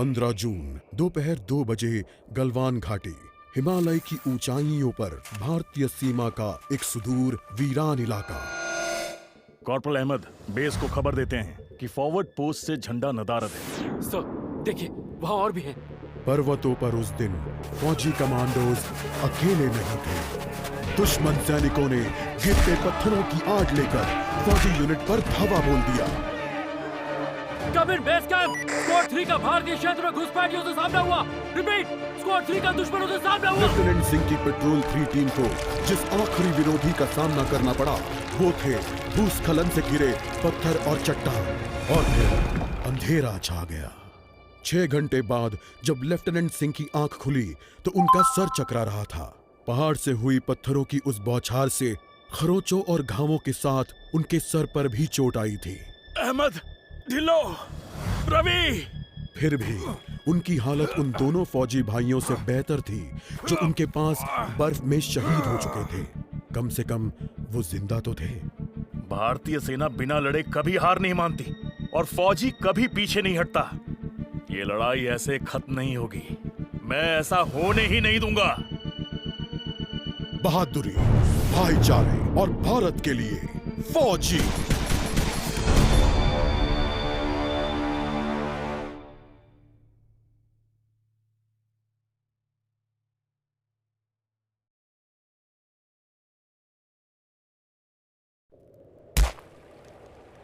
15 जून दोपहर 2 बजे गलवान घाटी, हिमालय की ऊंचाइयों पर भारतीय सीमा का एक सुदूर वीरान इलाका। कॉर्पोरल अहमद, बेस को खबर देते हैं कि फॉरवर्ड पोस्ट से झंडा नदारद है। सर, देखिए वहाँ और भी हैं। पर्वतों पर उस दिन फौजी कमांडोज अकेले नहीं थे। दुश्मन सैनिकों ने गिरते पत्थरों की आड़ लेकर फौजी यूनिट पर धावा बोल दिया। कम इन बेस कैंप, स्क्वाड 3 का भारतीय क्षेत्र में घुसपैठियों से सामना हुआ। रिपीट, स्क्वाड 3 का दुश्मनों से सामना हुआ। लेफ्टिनेंट सिंह की पेट्रोल 3 टीम को जिस आखिरी विरोधी का सामना करना पड़ा वो थे भूस्खलन से घिरे पत्थर और चट्टान। और फिर अंधेरा छा गया। 6 घंटे बाद जब लेफ्टिनेंट सिंह की आंख खुली तो उनका सर चकरा रहा था। पहाड़ से हुई पत्थरों की उस बौछार से खरोचों और घावों के साथ उनके सर पर भी चोट आई थी। अहमद, ढिल्लो, रवि। फिर भी उनकी हालत उन दोनों फौजी भाइयों से बेहतर थी जो उनके पास बर्फ में शहीद हो चुके थे। कम से कम वो जिंदा तो थे। भारतीय सेना बिना लड़े कभी हार नहीं मानती और फौजी कभी पीछे नहीं हटता। ये लड़ाई ऐसे खत्म नहीं होगी। मैं ऐसा होने ही नहीं दूंगा। बहादुरी, भाईचारे और भारत के लिए फौजी।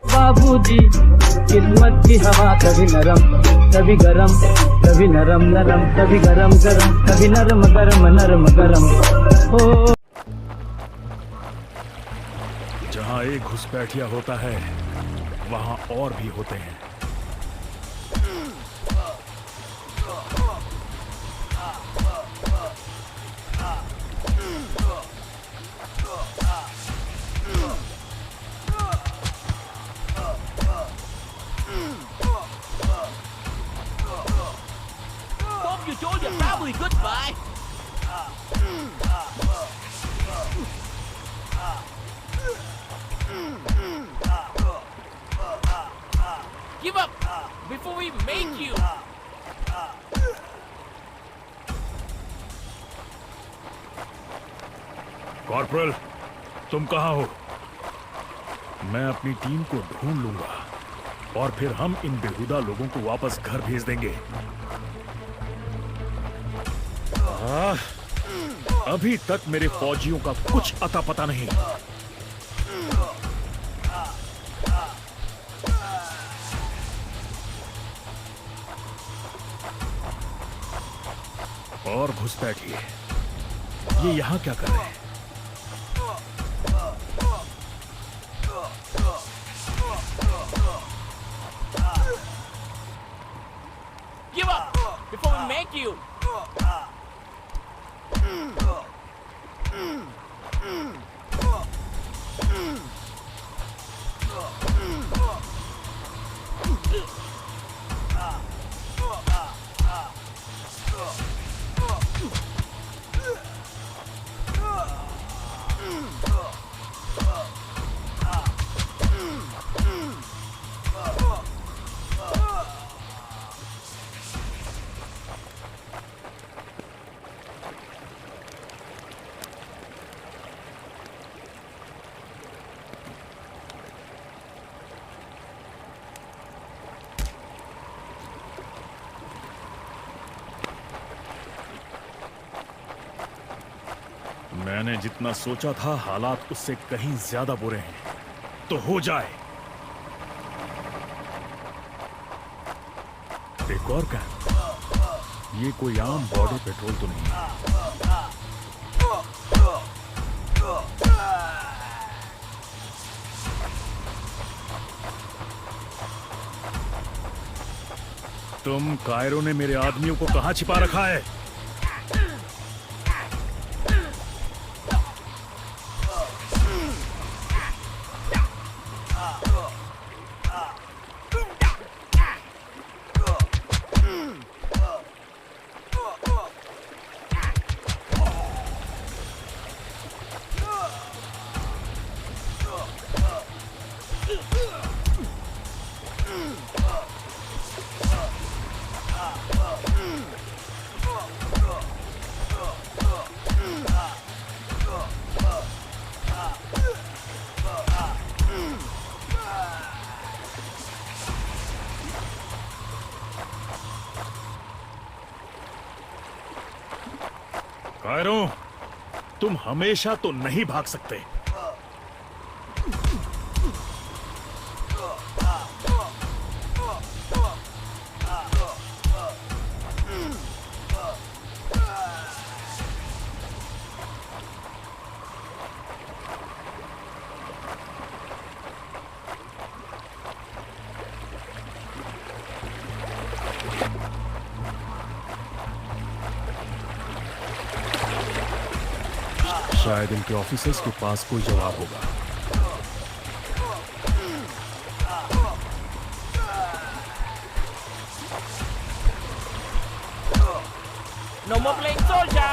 बाबूजी, किस्मत की हवा कभी नरम कभी गरम, कभी नरम नरम कभी गरम गरम, कभी नरम गरम नरम गरम हो। जहां एक घुसपैठिया होता है वहां और भी होते हैं। You told your family goodbye. Give up before we make you. Corporal, तुम कहां हो? मैं अपनी टीम को ढूंढ लूंगा और फिर हम इन बेहुदा लोगों को वापस घर भेज देंगे। अभी तक मेरे फौजियों का कुछ अता पता नहीं। और घुसपैठिए, ये यहां क्या कर रहे हैं? Give up before we make you. मैंने जितना सोचा था हालात उससे कहीं ज्यादा बुरे हैं। तो हो जाए। एक और कैंप। ये कोई आम बॉर्डर पेट्रोल तो नहीं है। तुम कायरों ने मेरे आदमियों को कहां छिपा रखा है? कायरों, तुम हमेशा तो नहीं भाग सकते। शायद इनके ऑफिसर्स के पास कोई जवाब होगा। No more playing soldier.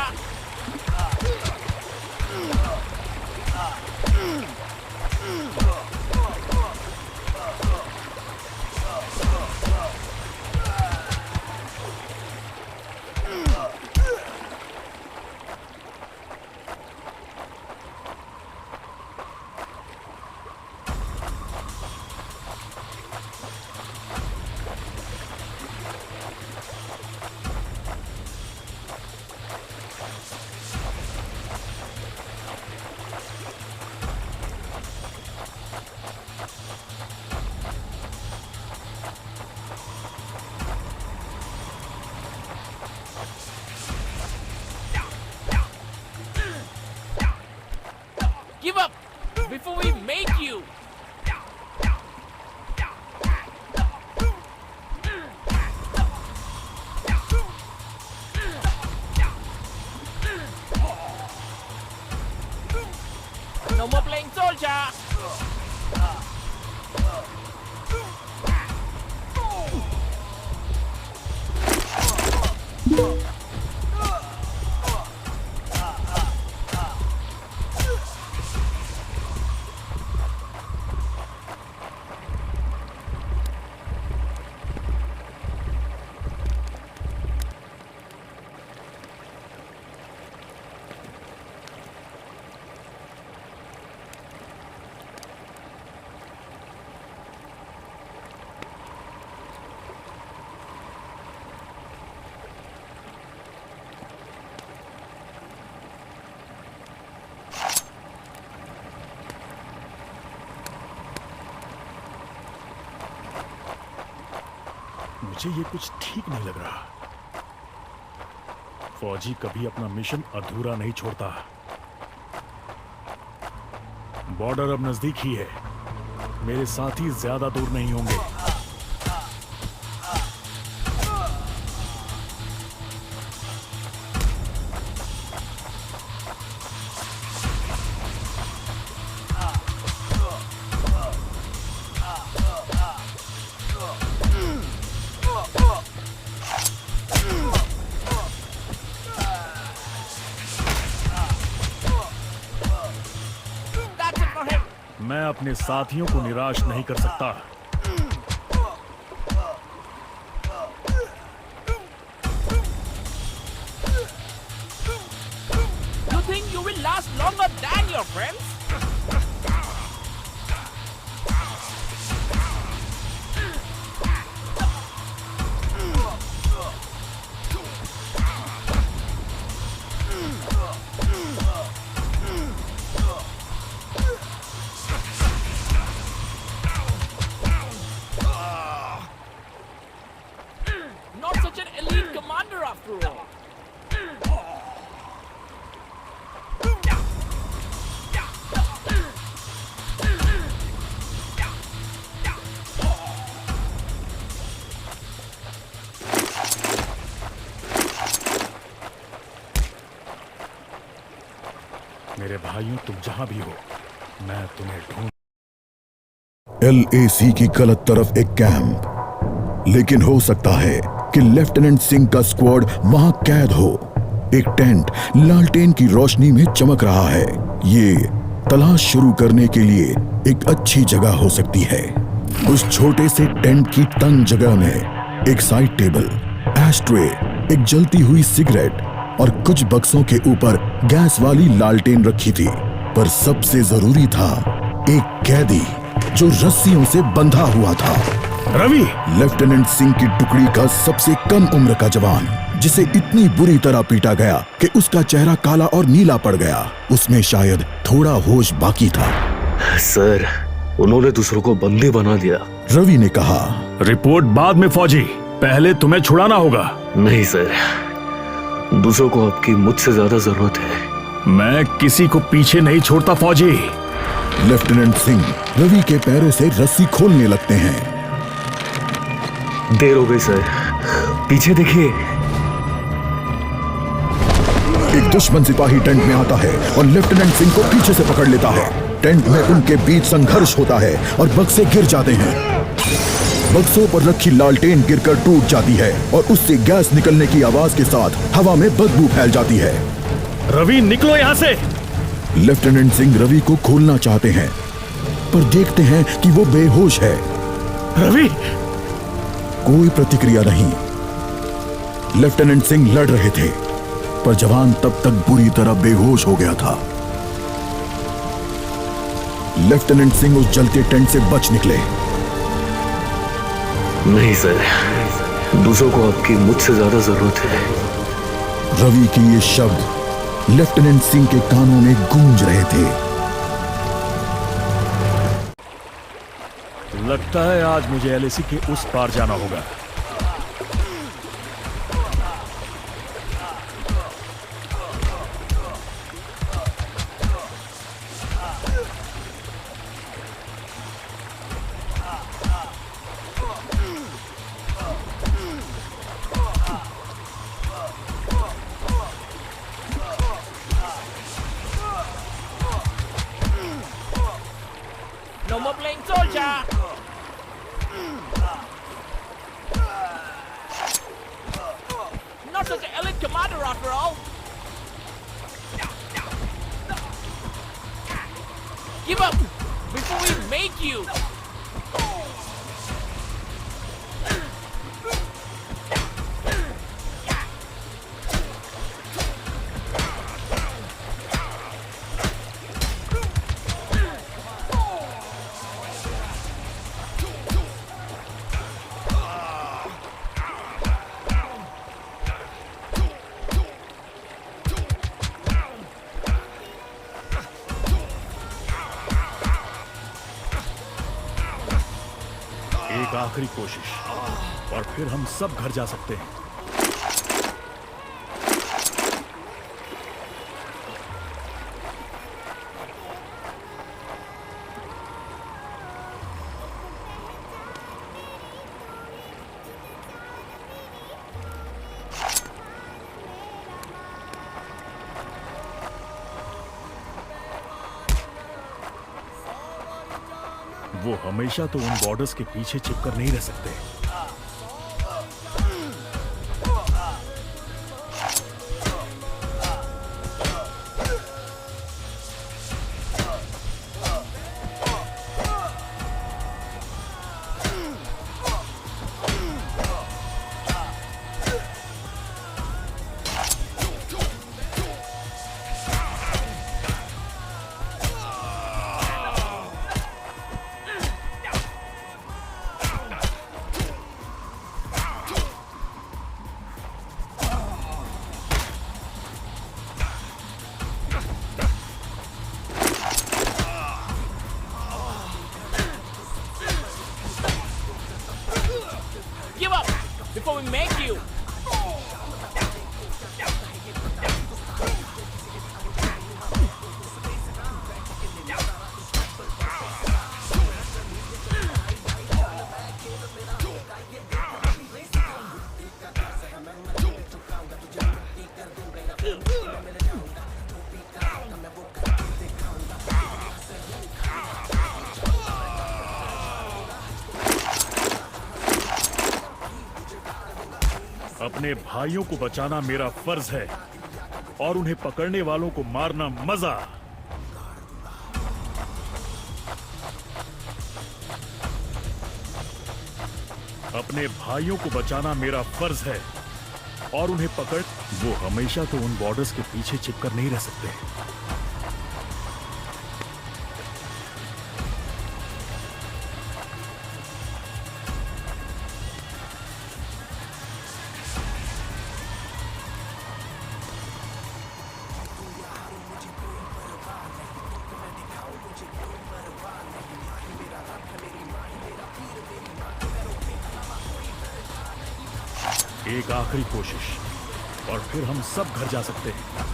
Give up before we make you. No more playing soldier. मुझे ये कुछ ठीक नहीं लग रहा। फौजी कभी अपना मिशन अधूरा नहीं छोड़ता। बॉर्डर अब नजदीक ही है। मेरे साथी ज्यादा दूर नहीं होंगे। That's it for him. मैं अपने साथियों को निराश नहीं कर सकता। You think you will last longer than your friends? Not such an elite commander after all. मेरे भाइयों, तुम जहां भी हो, मैं तुम्हें ढूंढ। LAC की गलत तरफ एक कैंप, लेकिन हो सकता है कि लेफ्टिनेंट सिंह का स्क्वाड वहां कैद हो। एक टेंट लालटेन की रोशनी में चमक रहा है। ये तलाश शुरू करने के लिए एक अच्छी जगह हो सकती है। उस छोटे से टेंट की तंग जगह में एक साइड टेबल, एशट्रे, एक जलती हुई सिगरेट और कुछ बक्सों के ऊपर गैस वाली लालटेन रखी थी। पर सबसे जरूरी था एक कैदी जो रस्सियों से बंधा हुआ था। रवि! लेफ्टिनेंट सिंह की टुकड़ी का सबसे कम उम्र का जवान जिसे इतनी बुरी तरह पीटा गया कि उसका चेहरा काला और नीला पड़ गया। उसमें शायद थोड़ा होश बाकी था। सर, उन्होंने दूसरों को बंदी बना दिया। रवि ने कहा, रिपोर्ट बाद में फौजी, पहले तुम्हें छुड़ाना होगा। नहीं सर, दूसरों को आपकी मुझसे ज्यादा जरूरत है। मैं किसी को पीछे नहीं छोड़ता फौजी। लेफ्टिनेंट सिंह रवि के पैरों से रस्सी खोलने लगते हैं। देर हो गई सर, पीछे देखिए। एक दुश्मन सिपाही टेंट में आता है और लेफ्टिनेंट सिंह को पीछे से पकड़ लेता है। टेंट में उनके बीच संघर्ष होता है और बक्से गिर जाते हैं। बक्सों पर रखी लालटेन गिरकर टूट जाती है और उससे गैस निकलने की आवाज के साथ हवा में बदबू फैल जाती है। रवि निकलो यहाँ से। लेफ्टिनेंट सिंह रवि को खोलना चाहते हैं पर देखते हैं कि वो बेहोश है। रवि! कोई प्रतिक्रिया नहीं। लेफ्टिनेंट सिंह लड़ रहे थे पर जवान तब तक बुरी तरह बेहोश हो गया था। लेफ्टिनेंट सिंह उस जलते टेंट से बच निकले। नहीं सर, दूसरों को आपकी मुझसे ज्यादा जरूरत है। रवि के ये शब्द लेफ्टिनेंट सिंह के कानों में गूंज रहे थे। लगता है आज मुझे एलएसी के उस पार जाना होगा। No more playing soldier. Not such an elite commander after all. Give up before we make you. एक आखिरी कोशिश और फिर हम सब घर जा सकते हैं। वो हमेशा तो उन बॉर्डर्स के पीछे छिपकर नहीं रह सकते। Give up before we make you. अपने भाइयों को बचाना मेरा फर्ज है और उन्हें पकड़ने वालों को मारना मजा। अपने भाइयों को बचाना मेरा फर्ज है और उन्हें पकड़। वो हमेशा तो उन बॉर्डर्स के पीछे छिपकर नहीं रह सकते। एक आखिरी कोशिश और फिर हम सब घर जा सकते हैं।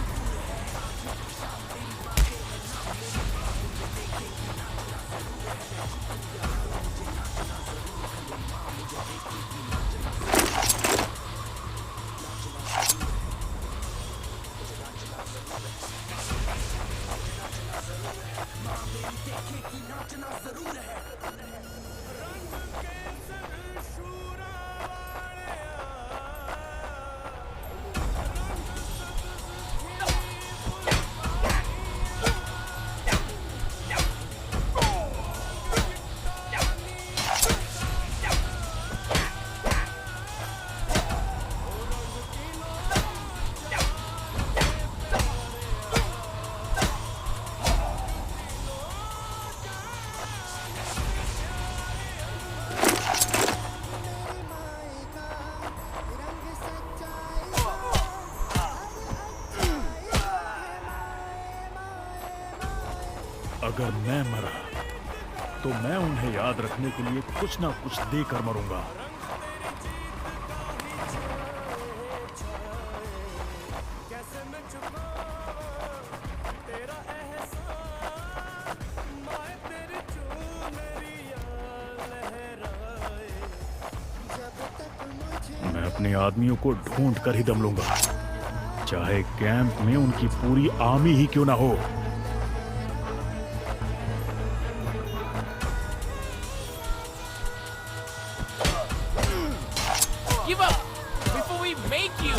अगर मैं मरा तो मैं उन्हें याद रखने के लिए कुछ ना कुछ देकर मरूंगा। मैं अपने आदमियों को ढूंढ कर ही दम लूंगा, चाहे कैंप में उनकी पूरी आर्मी ही क्यों ना हो। Give up before we make you.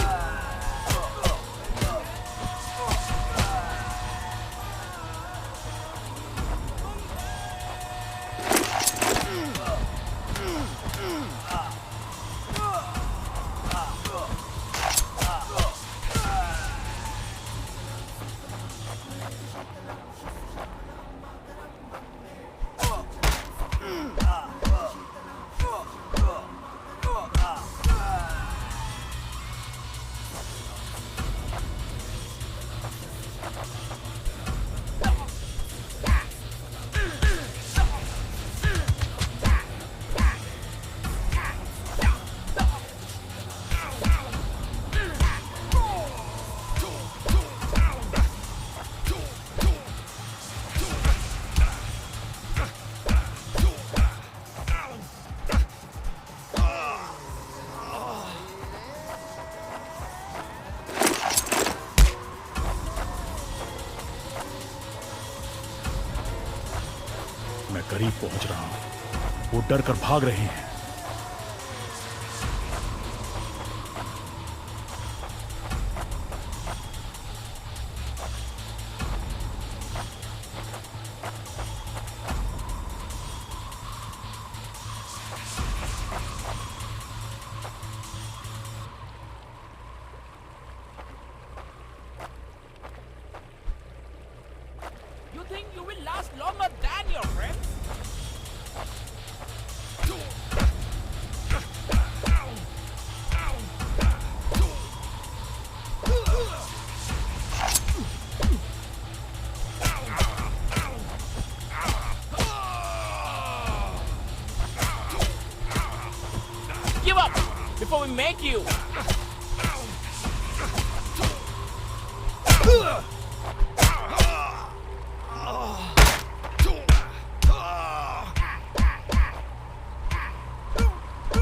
मैं करीब पहुंच रहा हूं। वो डर कर भाग रहे हैं। You think you will last longer than your friends? Give up before we make you.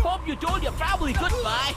Hope you told your family goodbye.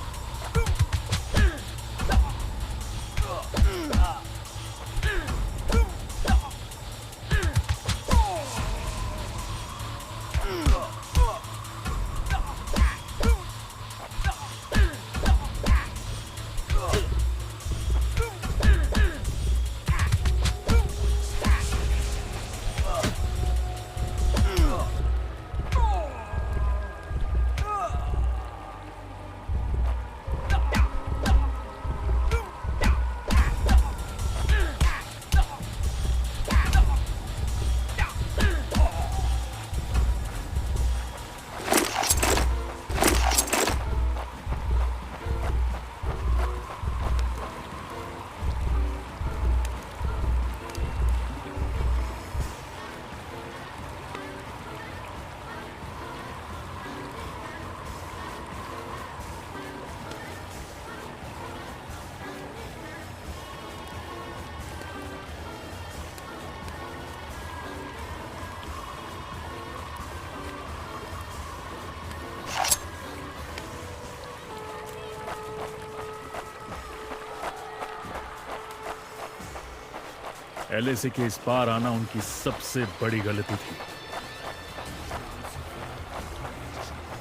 LAC के इस पार आना उनकी सबसे बड़ी गलती थी।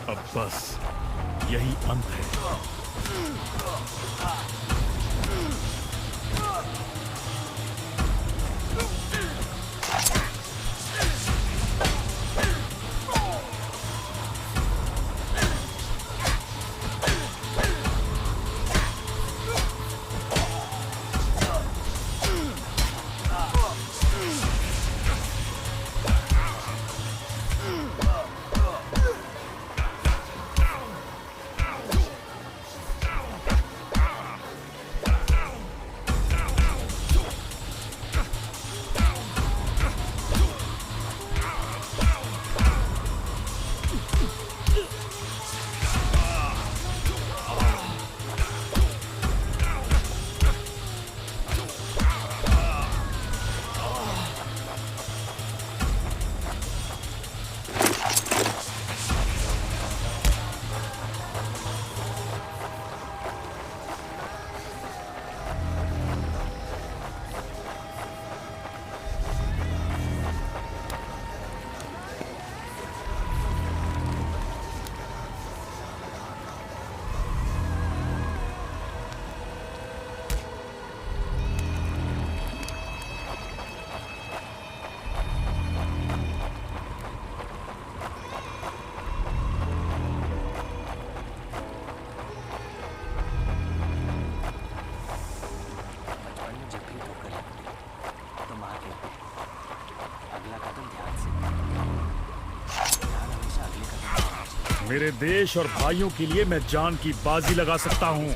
अब बस यही अंत है। मेरे देश और भाइयों के लिए मैं जान की बाजी लगा सकता हूं।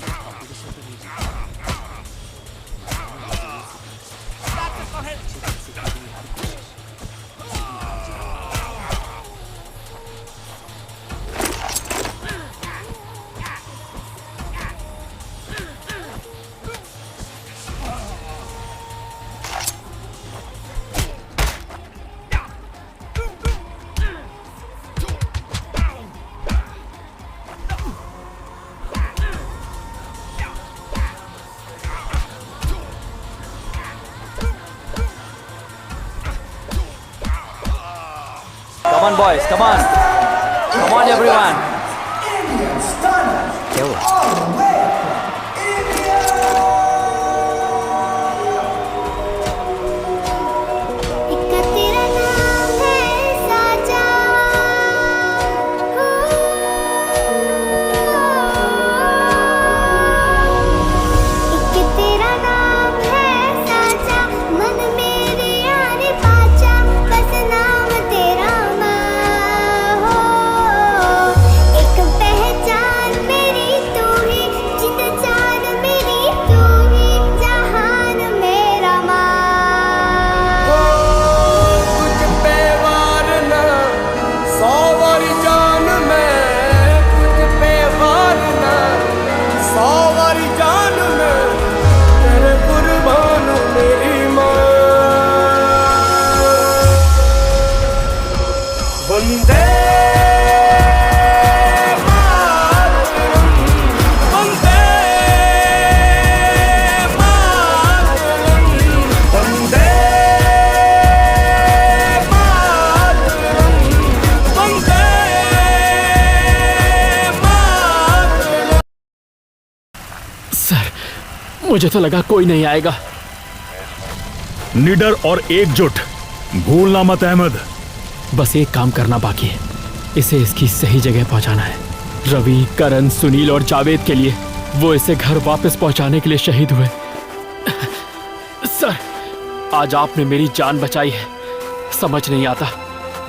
Come on, boys, come on. Come on, everyone. क्या हुआ? मुझे तो लगा कोई नहीं आएगा। निडर और एकजुट, भूलना मत अहमद। बस एक काम करना बाकी है, इसे इसकी सही जगह पहुंचाना है। रवि, करण, सुनील और जावेद के लिए वो इसे घर वापस पहुंचाने के लिए शहीद हुए। सर, आज आपने मेरी जान बचाई है। समझ नहीं आता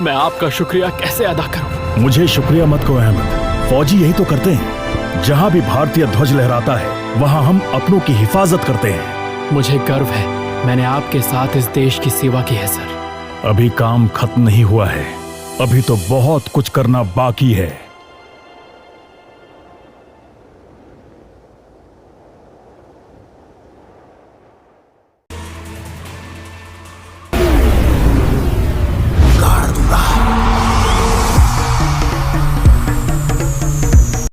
मैं आपका शुक्रिया कैसे अदा करूं। मुझे शुक्रिया मत कहो अहमद, फौजी यही तो करते हैं। जहां भी भारतीय ध्वज लहराता है वहां हम अपनों की हिफाजत करते हैं। मुझे गर्व है, मैंने आपके साथ इस देश की सेवा की है सर। अभी काम खत्म नहीं हुआ है, अभी तो बहुत कुछ करना बाकी है।